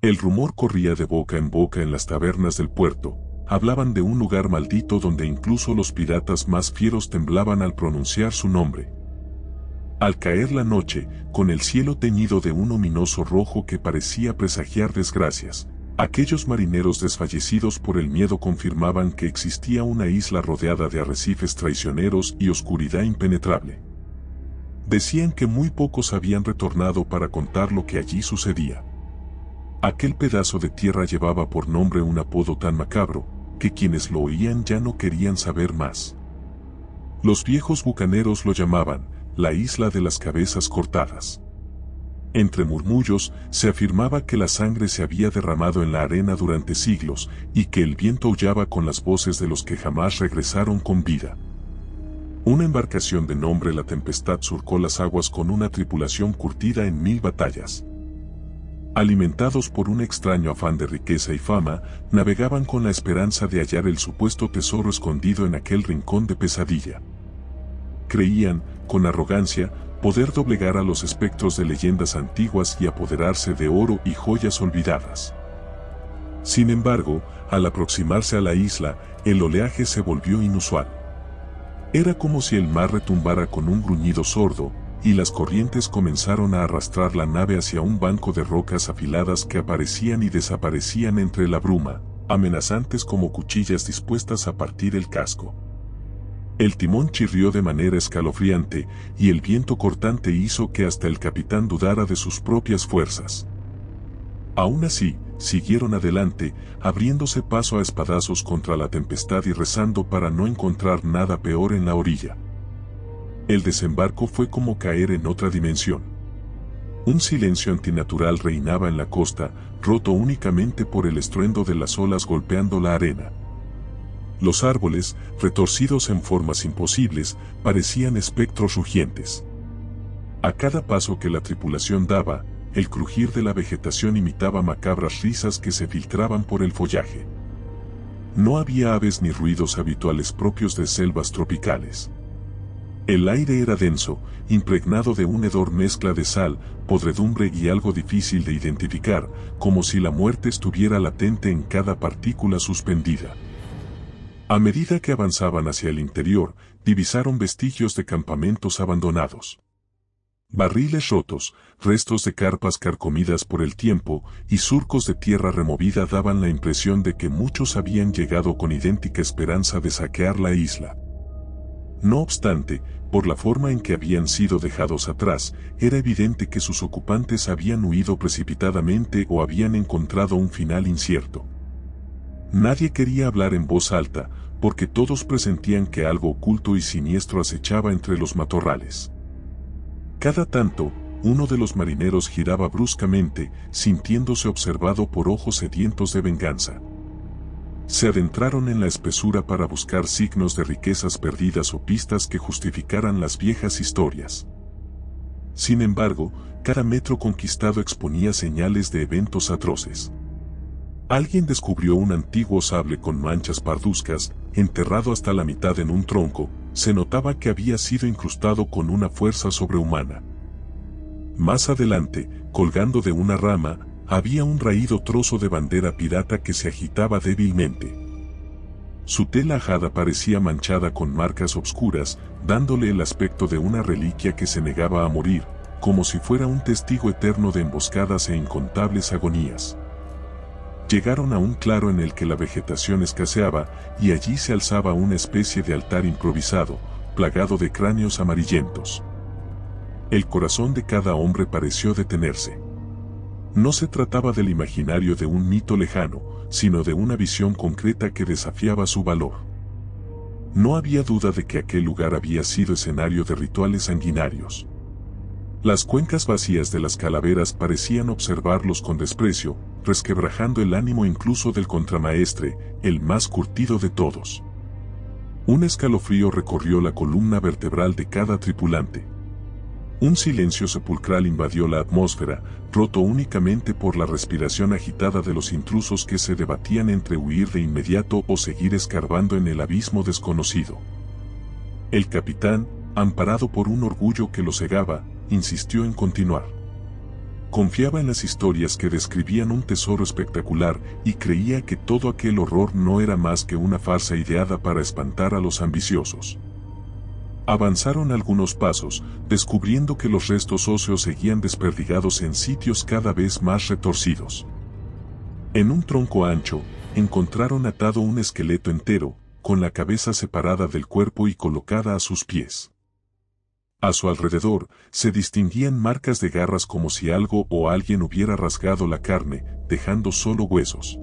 El rumor corría de boca en boca en las tabernas del puerto. Hablaban de un lugar maldito donde incluso los piratas más fieros temblaban al pronunciar su nombre. Al caer la noche, con el cielo teñido de un ominoso rojo que parecía presagiar desgracias, aquellos marineros desfallecidos por el miedo confirmaban que existía una isla rodeada de arrecifes traicioneros y oscuridad impenetrable. Decían que muy pocos habían retornado para contar lo que allí sucedía. Aquel pedazo de tierra llevaba por nombre un apodo tan macabro, que quienes lo oían ya no querían saber más. Los viejos bucaneros lo llamaban la isla de las cabezas cortadas. Entre murmullos se afirmaba que la sangre se había derramado en la arena durante siglos y que el viento aullaba con las voces de los que jamás regresaron con vida. Una embarcación de nombre La Tempestad surcó las aguas con una tripulación curtida en 1000 batallas. Alimentados por un extraño afán de riqueza y fama, navegaban con la esperanza de hallar el supuesto tesoro escondido en aquel rincón de pesadilla. Creían, con arrogancia, poder doblegar a los espectros de leyendas antiguas y apoderarse de oro y joyas olvidadas. Sin embargo, al aproximarse a la isla, el oleaje se volvió inusual. Era como si el mar retumbara con un gruñido sordo, y las corrientes comenzaron a arrastrar la nave hacia un banco de rocas afiladas que aparecían y desaparecían entre la bruma, amenazantes como cuchillas dispuestas a partir el casco. El timón chirrió de manera escalofriante, y el viento cortante hizo que hasta el capitán dudara de sus propias fuerzas. Aún así, siguieron adelante, abriéndose paso a espadazos contra la tempestad y rezando para no encontrar nada peor en la orilla. El desembarco fue como caer en otra dimensión. Un silencio antinatural reinaba en la costa, roto únicamente por el estruendo de las olas golpeando la arena. Los árboles, retorcidos en formas imposibles, parecían espectros rugientes. A cada paso que la tripulación daba, el crujir de la vegetación imitaba macabras risas que se filtraban por el follaje. No había aves ni ruidos habituales propios de selvas tropicales. El aire era denso, impregnado de un hedor mezcla de sal, podredumbre y algo difícil de identificar, como si la muerte estuviera latente en cada partícula suspendida. A medida que avanzaban hacia el interior, divisaron vestigios de campamentos abandonados. Barriles rotos, restos de carpas carcomidas por el tiempo y surcos de tierra removida daban la impresión de que muchos habían llegado con idéntica esperanza de saquear la isla. No obstante, por la forma en que habían sido dejados atrás, era evidente que sus ocupantes habían huido precipitadamente o habían encontrado un final incierto. Nadie quería hablar en voz alta, porque todos presentían que algo oculto y siniestro acechaba entre los matorrales. Cada tanto, uno de los marineros giraba bruscamente, sintiéndose observado por ojos sedientos de venganza. Se adentraron en la espesura para buscar signos de riquezas perdidas o pistas que justificaran las viejas historias. Sin embargo, cada metro conquistado exponía señales de eventos atroces. Alguien descubrió un antiguo sable con manchas parduzcas, enterrado hasta la mitad en un tronco. Se notaba que había sido incrustado con una fuerza sobrehumana. Más adelante, colgando de una rama, había un raído trozo de bandera pirata que se agitaba débilmente. Su tela ajada parecía manchada con marcas obscuras, dándole el aspecto de una reliquia que se negaba a morir, como si fuera un testigo eterno de emboscadas e incontables agonías. Llegaron a un claro en el que la vegetación escaseaba, y allí se alzaba una especie de altar improvisado, plagado de cráneos amarillentos. El corazón de cada hombre pareció detenerse. No se trataba del imaginario de un mito lejano, sino de una visión concreta que desafiaba su valor. No había duda de que aquel lugar había sido escenario de rituales sanguinarios. Las cuencas vacías de las calaveras parecían observarlos con desprecio, resquebrajando el ánimo incluso del contramaestre, el más curtido de todos. Un escalofrío recorrió la columna vertebral de cada tripulante. Un silencio sepulcral invadió la atmósfera, roto únicamente por la respiración agitada de los intrusos que se debatían entre huir de inmediato o seguir escarbando en el abismo desconocido. El capitán, amparado por un orgullo que lo cegaba, insistió en continuar. Confiaba en las historias que describían un tesoro espectacular y creía que todo aquel horror no era más que una farsa ideada para espantar a los ambiciosos. Avanzaron algunos pasos, descubriendo que los restos óseos seguían desperdigados en sitios cada vez más retorcidos. En un tronco ancho, encontraron atado un esqueleto entero, con la cabeza separada del cuerpo y colocada a sus pies. A su alrededor, se distinguían marcas de garras como si algo o alguien hubiera rasgado la carne, dejando solo huesos.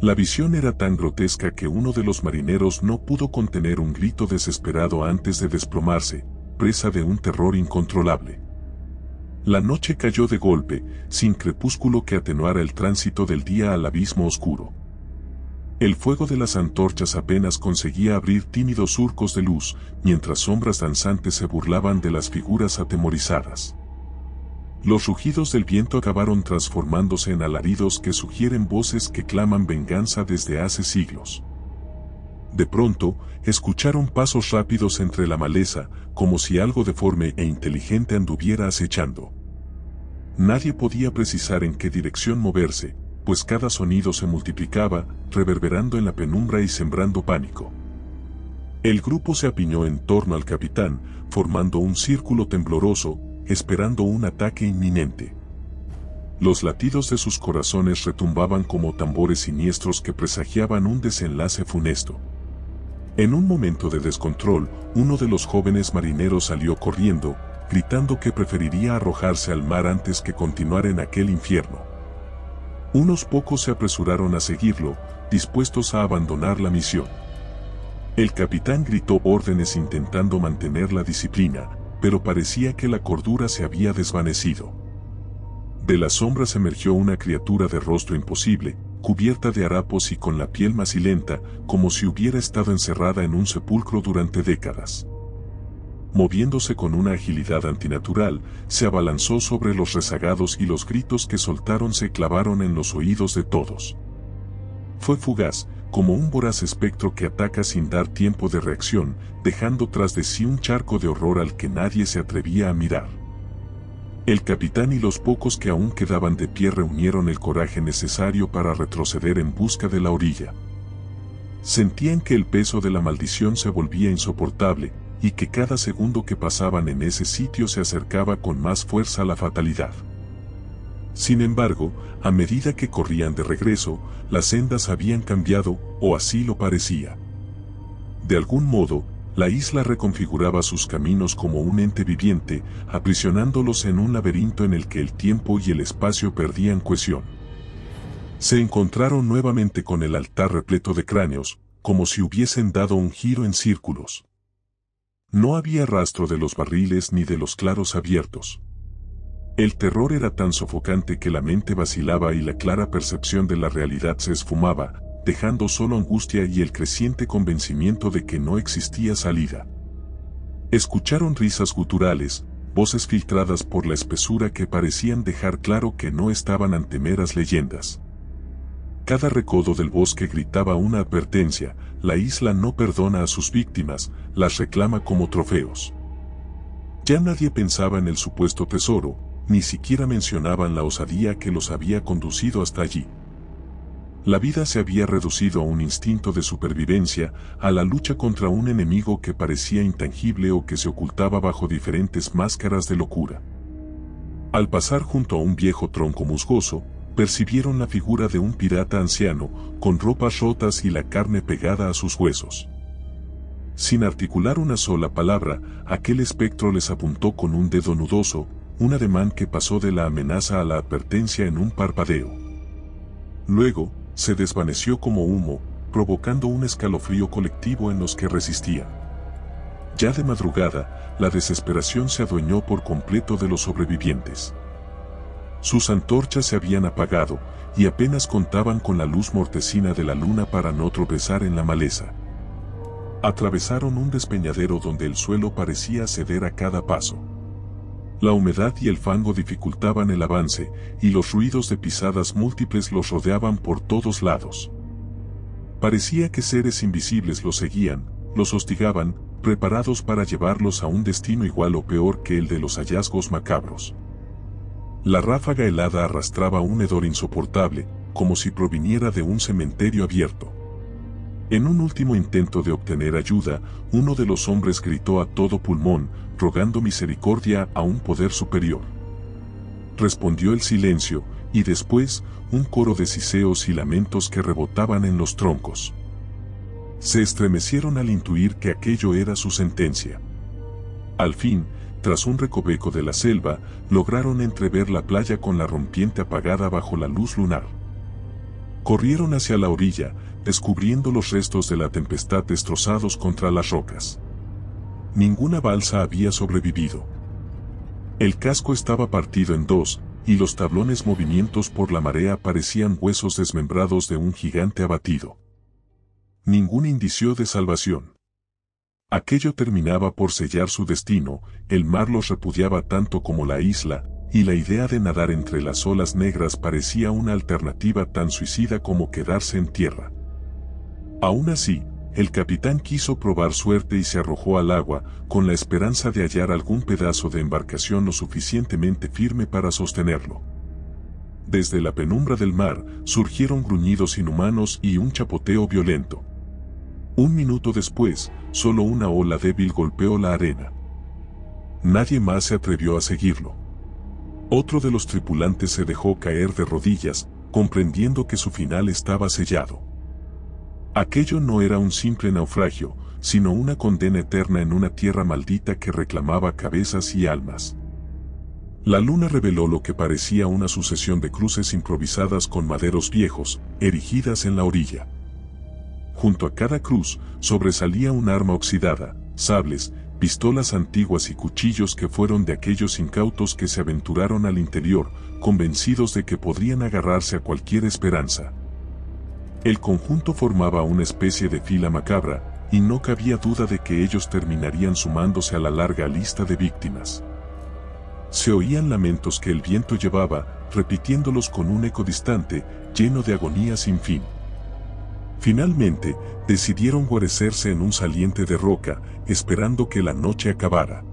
La visión era tan grotesca que uno de los marineros no pudo contener un grito desesperado antes de desplomarse, presa de un terror incontrolable. La noche cayó de golpe, sin crepúsculo que atenuara el tránsito del día al abismo oscuro. El fuego de las antorchas apenas conseguía abrir tímidos surcos de luz, mientras sombras danzantes se burlaban de las figuras atemorizadas. Los rugidos del viento acabaron transformándose en alaridos que sugieren voces que claman venganza desde hace siglos. De pronto, escucharon pasos rápidos entre la maleza, como si algo deforme e inteligente anduviera acechando. Nadie podía precisar en qué dirección moverse, pues cada sonido se multiplicaba, reverberando en la penumbra y sembrando pánico. El grupo se apiñó en torno al capitán, formando un círculo tembloroso, esperando un ataque inminente. Los latidos de sus corazones retumbaban como tambores siniestros que presagiaban un desenlace funesto. En un momento de descontrol, uno de los jóvenes marineros salió corriendo, gritando que preferiría arrojarse al mar antes que continuar en aquel infierno. Unos pocos se apresuraron a seguirlo, dispuestos a abandonar la misión. El capitán gritó órdenes intentando mantener la disciplina, pero parecía que la cordura se había desvanecido. De las sombras emergió una criatura de rostro imposible, cubierta de harapos y con la piel macilenta, como si hubiera estado encerrada en un sepulcro durante décadas. Moviéndose con una agilidad antinatural, se abalanzó sobre los rezagados y los gritos que soltaron se clavaron en los oídos de todos. Fue fugaz, como un voraz espectro que ataca sin dar tiempo de reacción, dejando tras de sí un charco de horror al que nadie se atrevía a mirar. El capitán y los pocos que aún quedaban de pie reunieron el coraje necesario para retroceder en busca de la orilla. Sentían que el peso de la maldición se volvía insoportable, y que cada segundo que pasaban en ese sitio se acercaba con más fuerza a la fatalidad. Sin embargo, a medida que corrían de regreso, las sendas habían cambiado, o así lo parecía. De algún modo, la isla reconfiguraba sus caminos como un ente viviente, aprisionándolos en un laberinto en el que el tiempo y el espacio perdían cohesión. Se encontraron nuevamente con el altar repleto de cráneos, como si hubiesen dado un giro en círculos. No había rastro de los barriles ni de los claros abiertos. El terror era tan sofocante que la mente vacilaba y la clara percepción de la realidad se esfumaba, dejando solo angustia y el creciente convencimiento de que no existía salida. Escucharon risas guturales, voces filtradas por la espesura que parecían dejar claro que no estaban ante meras leyendas. Cada recodo del bosque gritaba una advertencia: la isla no perdona a sus víctimas, las reclama como trofeos. Ya nadie pensaba en el supuesto tesoro, ni siquiera mencionaban la osadía que los había conducido hasta allí. La vida se había reducido a un instinto de supervivencia, a la lucha contra un enemigo que parecía intangible o que se ocultaba bajo diferentes máscaras de locura. Al pasar junto a un viejo tronco musgoso, percibieron la figura de un pirata anciano, con ropas rotas y la carne pegada a sus huesos. Sin articular una sola palabra, aquel espectro les apuntó con un dedo nudoso, un ademán que pasó de la amenaza a la advertencia en un parpadeo. Luego, se desvaneció como humo, provocando un escalofrío colectivo en los que resistían. Ya de madrugada, la desesperación se adueñó por completo de los sobrevivientes. Sus antorchas se habían apagado, y apenas contaban con la luz mortecina de la luna para no tropezar en la maleza. Atravesaron un despeñadero donde el suelo parecía ceder a cada paso. La humedad y el fango dificultaban el avance, y los ruidos de pisadas múltiples los rodeaban por todos lados. Parecía que seres invisibles los seguían, los hostigaban, preparados para llevarlos a un destino igual o peor que el de los hallazgos macabros. La ráfaga helada arrastraba un hedor insoportable, como si proviniera de un cementerio abierto. En un último intento de obtener ayuda, uno de los hombres gritó a todo pulmón, rogando misericordia a un poder superior. Respondió el silencio, y después, un coro de siseos y lamentos que rebotaban en los troncos. Se estremecieron al intuir que aquello era su sentencia. Al fin, tras un recoveco de la selva, lograron entrever la playa con la rompiente apagada bajo la luz lunar. Corrieron hacia la orilla, descubriendo los restos de la tempestad destrozados contra las rocas. Ninguna balsa había sobrevivido. El casco estaba partido en dos, y los tablones movimientos por la marea parecían huesos desmembrados de un gigante abatido. Ningún indicio de salvación. Aquello terminaba por sellar su destino, el mar los repudiaba tanto como la isla, y la idea de nadar entre las olas negras parecía una alternativa tan suicida como quedarse en tierra. Aún así, el capitán quiso probar suerte y se arrojó al agua, con la esperanza de hallar algún pedazo de embarcación lo suficientemente firme para sostenerlo. Desde la penumbra del mar, surgieron gruñidos inhumanos y un chapoteo violento. Un minuto después, solo una ola débil golpeó la arena. Nadie más se atrevió a seguirlo. Otro de los tripulantes se dejó caer de rodillas, comprendiendo que su final estaba sellado. Aquello no era un simple naufragio, sino una condena eterna en una tierra maldita que reclamaba cabezas y almas. La luna reveló lo que parecía una sucesión de cruces improvisadas con maderos viejos, erigidas en la orilla. Junto a cada cruz, sobresalía un arma oxidada, sables, pistolas antiguas y cuchillos que fueron de aquellos incautos que se aventuraron al interior, convencidos de que podrían agarrarse a cualquier esperanza. El conjunto formaba una especie de fila macabra, y no cabía duda de que ellos terminarían sumándose a la larga lista de víctimas. Se oían lamentos que el viento llevaba, repitiéndolos con un eco distante, lleno de agonía sin fin. Finalmente, decidieron guarecerse en un saliente de roca, esperando que la noche acabara.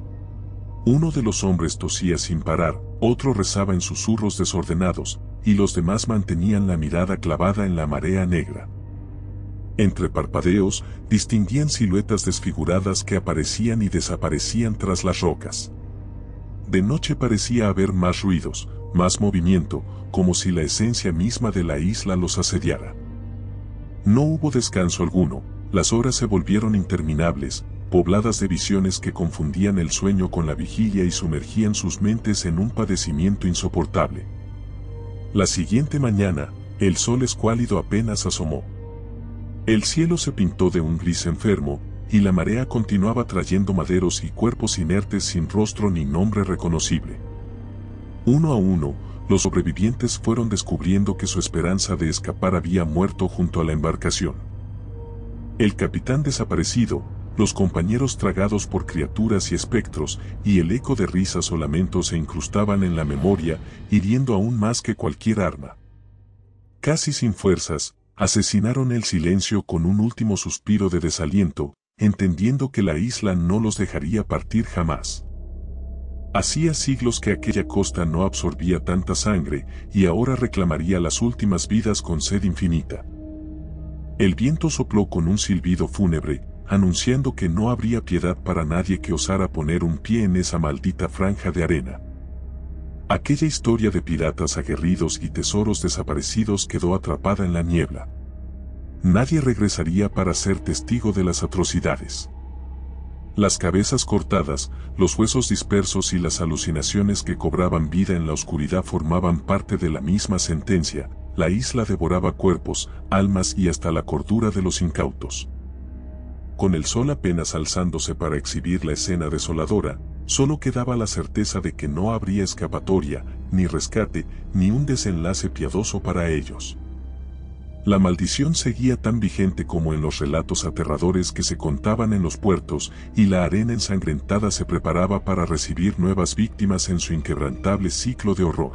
Uno de los hombres tosía sin parar, otro rezaba en susurros desordenados, y los demás mantenían la mirada clavada en la marea negra. Entre parpadeos, distinguían siluetas desfiguradas que aparecían y desaparecían tras las rocas. De noche parecía haber más ruidos, más movimiento, como si la esencia misma de la isla los asediara. No hubo descanso alguno, las horas se volvieron interminables, pobladas de visiones que confundían el sueño con la vigilia y sumergían sus mentes en un padecimiento insoportable. La siguiente mañana, el sol escuálido apenas asomó. El cielo se pintó de un gris enfermo, y la marea continuaba trayendo maderos y cuerpos inertes sin rostro ni nombre reconocible. Uno a uno, los sobrevivientes fueron descubriendo que su esperanza de escapar había muerto junto a la embarcación. El capitán desaparecido, los compañeros tragados por criaturas y espectros, y el eco de risas o lamentos se incrustaban en la memoria, hiriendo aún más que cualquier arma. Casi sin fuerzas, asesinaron el silencio con un último suspiro de desaliento, entendiendo que la isla no los dejaría partir jamás. Hacía siglos que aquella costa no absorbía tanta sangre, y ahora reclamaría las últimas vidas con sed infinita. El viento sopló con un silbido fúnebre, anunciando que no habría piedad para nadie que osara poner un pie en esa maldita franja de arena. Aquella historia de piratas aguerridos y tesoros desaparecidos quedó atrapada en la niebla. Nadie regresaría para ser testigo de las atrocidades. Las cabezas cortadas, los huesos dispersos y las alucinaciones que cobraban vida en la oscuridad formaban parte de la misma sentencia. La isla devoraba cuerpos, almas y hasta la cordura de los incautos. Con el sol apenas alzándose para exhibir la escena desoladora, solo quedaba la certeza de que no habría escapatoria, ni rescate, ni un desenlace piadoso para ellos. La maldición seguía tan vigente como en los relatos aterradores que se contaban en los puertos, y la arena ensangrentada se preparaba para recibir nuevas víctimas en su inquebrantable ciclo de horror.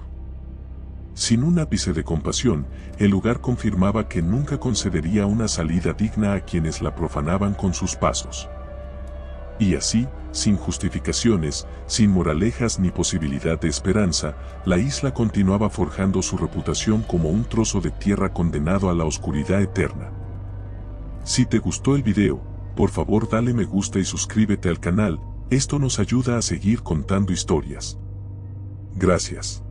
Sin un ápice de compasión, el lugar confirmaba que nunca concedería una salida digna a quienes la profanaban con sus pasos. Y así, sin justificaciones, sin moralejas ni posibilidad de esperanza, la isla continuaba forjando su reputación como un trozo de tierra condenado a la oscuridad eterna. Si te gustó el video, por favor dale me gusta y suscríbete al canal, esto nos ayuda a seguir contando historias. Gracias.